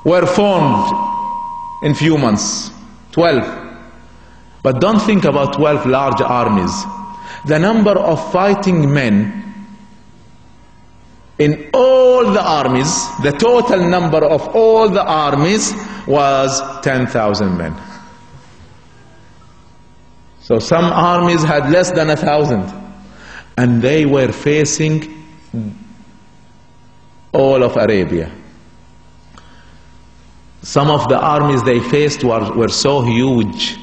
were formed in few months. 12. But don't think about 12 large armies. The number of fighting men in all the armies, the total number of all the armies was 10,000 men. So some armies had less than 1,000, and they were facing all of Arabia. Some of the armies they faced were so huge.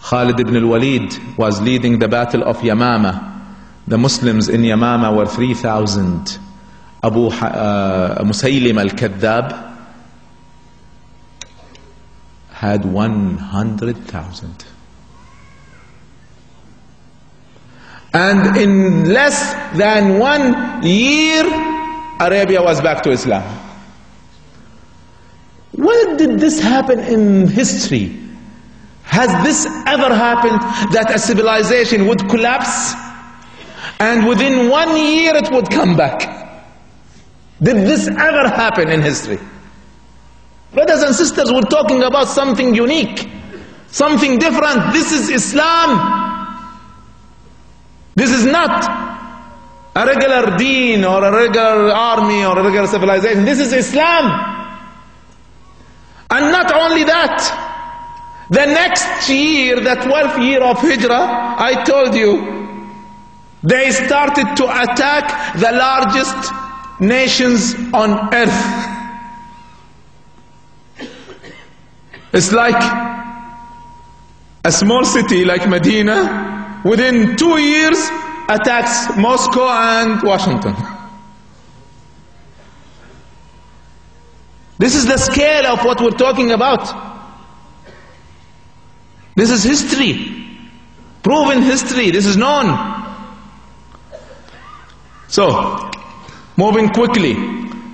Khalid ibn al-Walid was leading the battle of Yamama. The Muslims in Yamama were 3,000. Musaylim al-Kadhdab had 100,000. And in less than 1 year, Arabia was back to Islam. When did this happen in history? Has this ever happened that a civilization would collapse and within 1 year it would come back? Did this ever happen in history? Brothers and sisters, we're talking about something unique, something different. This is Islam. This is not a regular deen or a regular army or a regular civilization. This is Islam. And not only that, the next year, the 12th year of Hijrah, I told you, they started to attack the largest nations on earth. It's like a small city like Medina, within 2 years attacks Moscow and Washington. This is the scale of what we're talking about. This is history, proven history. This is known. So, moving quickly.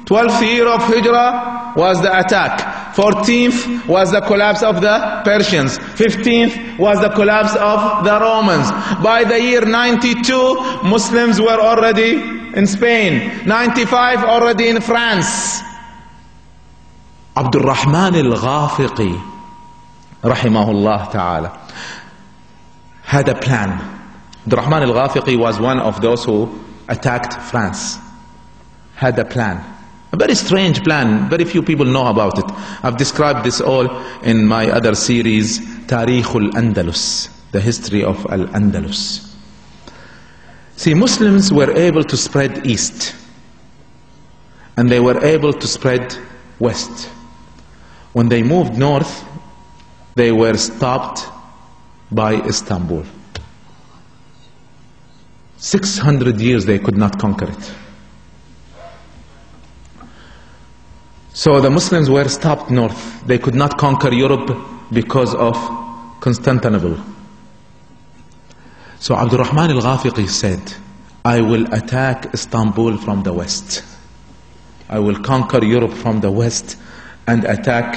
12th year of Hijrah was the attack. 14th was the collapse of the Persians. 15th was the collapse of the Romans. By the year 92, Muslims were already in Spain. 95 already in France. Abdul Rahman al-Ghafiqi, rahimahullah ta'ala, had a plan. Abdul Rahman al-Ghafiqi was one of those who attacked France. Had a plan. A very strange plan. Very few people know about it. I've described this all in my other series, Tareq Al-Andalus, the history of Al-Andalus. See, Muslims were able to spread east, and they were able to spread west. When they moved north, they were stopped by Istanbul. 600 years they could not conquer it. So the Muslims were stopped north. They could not conquer Europe because of Constantinople. So Abdul Rahman al-Ghafiqi said, I will attack Istanbul from the west. I will conquer Europe from the west and attack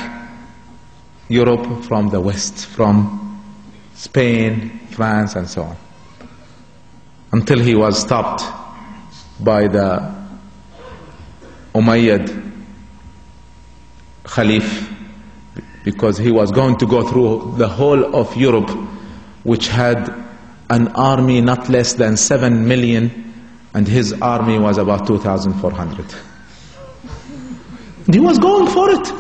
Europe from the west, from Spain, France, and so on. Until he was stopped by the Umayyad Khalif, because he was going to go through the whole of Europe, which had an army not less than 7 million, and his army was about 2,400. He was going for it.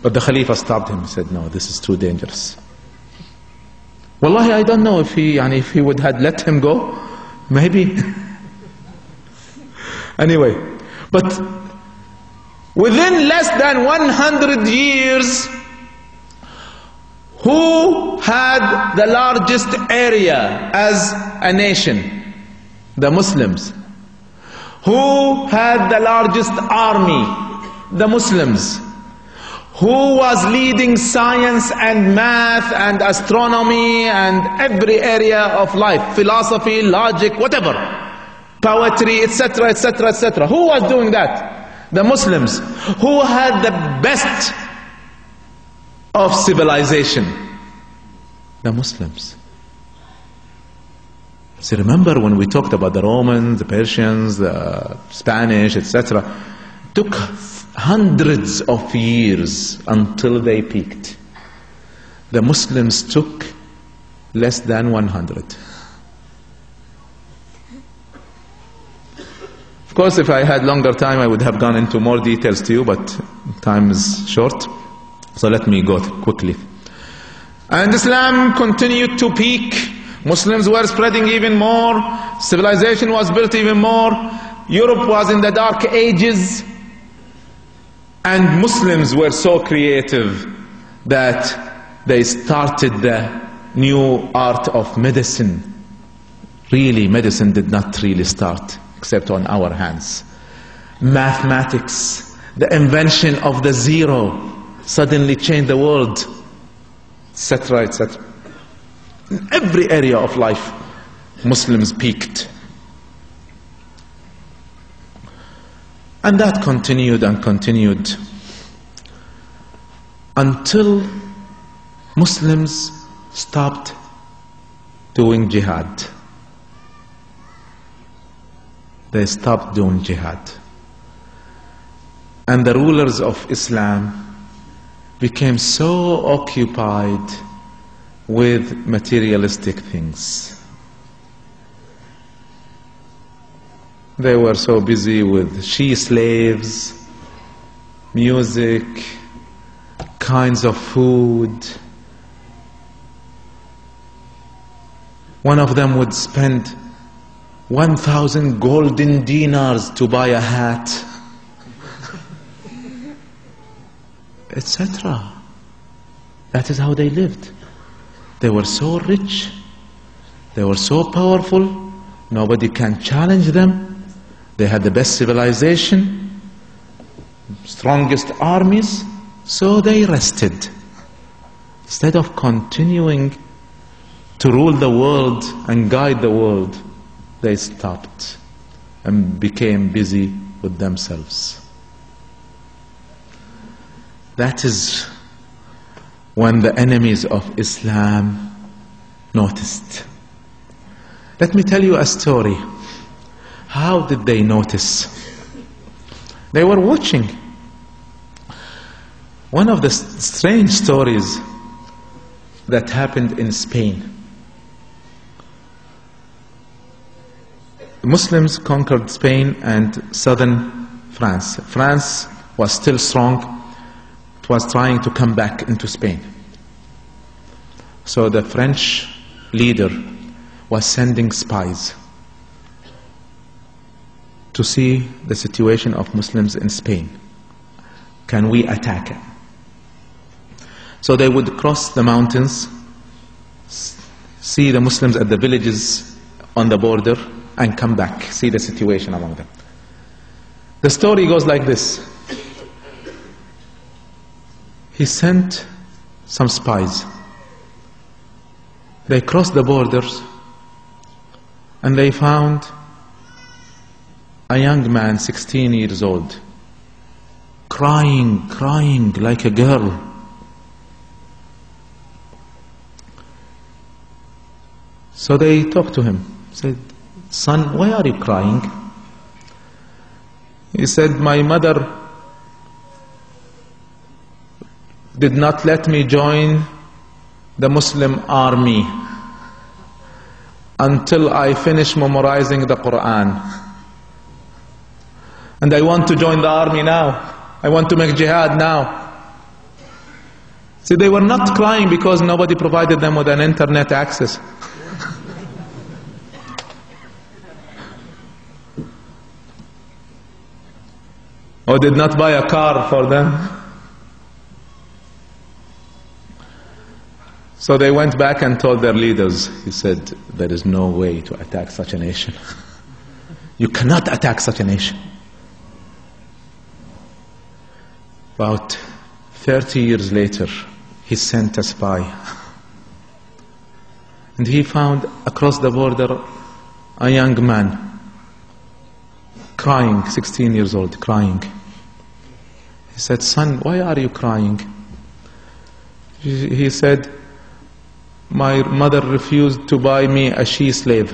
But the Khalifa stopped him and said, no, this is too dangerous. Wallahi, I don't know if he would have let him go. Maybe. Anyway, but within less than 100 years, who had the largest area as a nation? The Muslims. Who had the largest army? The Muslims. Who was leading science and math and astronomy and every area of life? Philosophy, logic, whatever. Poetry, etc., etc., etc. Who was doing that? The Muslims. Who had the best of civilization? The Muslims. So remember when we talked about the Romans, the Persians, the Spanish, etc. Took hundreds of years until they peaked. The Muslims took less than 100. Of course, if I had longer time, I would have gone into more details to you, but time is short. So let me go quickly. And Islam continued to peak. Muslims were spreading even more. Civilization was built even more. Europe was in the dark ages. And Muslims were so creative that they started the new art of medicine. Really, medicine did not really start, except on our hands. Mathematics, the invention of the zero, suddenly changed the world, etc., etc. In every area of life, Muslims peaked. And that continued and continued until Muslims stopped doing jihad. They stopped doing jihad. And the rulers of Islam became so occupied with materialistic things. They were so busy with she-slaves, music, kinds of food. One of them would spend 1,000 golden dinars to buy a hat, etc. That is how they lived. They were so rich, they were so powerful, nobody can challenge them. They had the best civilization, strongest armies, so they rested. Instead of continuing to rule the world and guide the world, they stopped and became busy with themselves. That is when the enemies of Islam noticed. Let me tell you a story. How did they notice? They were watching. One of the strange stories that happened in Spain. The Muslims conquered Spain and southern France. France was still strong. It was trying to come back into Spain. So the French leader was sending spies to see the situation of Muslims in Spain. Can we attack it? So they would cross the mountains, see the Muslims at the villages on the border, and come back, see the situation among them. The story goes like this. He sent some spies. They crossed the borders and they found a young man, 16 years old, crying like a girl. So they talked to him, said, "Son, why are you crying?" He said, "My mother did not let me join the Muslim army until I finish memorizing the Quran. And I want to join the army now. I want to make jihad now." See, they were not crying because nobody provided them with an internet access. Or did not buy a car for them. So they went back and told their leaders. He said, "There is no way to attack such a nation. You cannot attack such a nation." About 30 years later, he sent a spy. And he found across the border a young man, crying, 16 years old, crying. He said, "Son, why are you crying?" He said, "My mother refused to buy me a she-slave."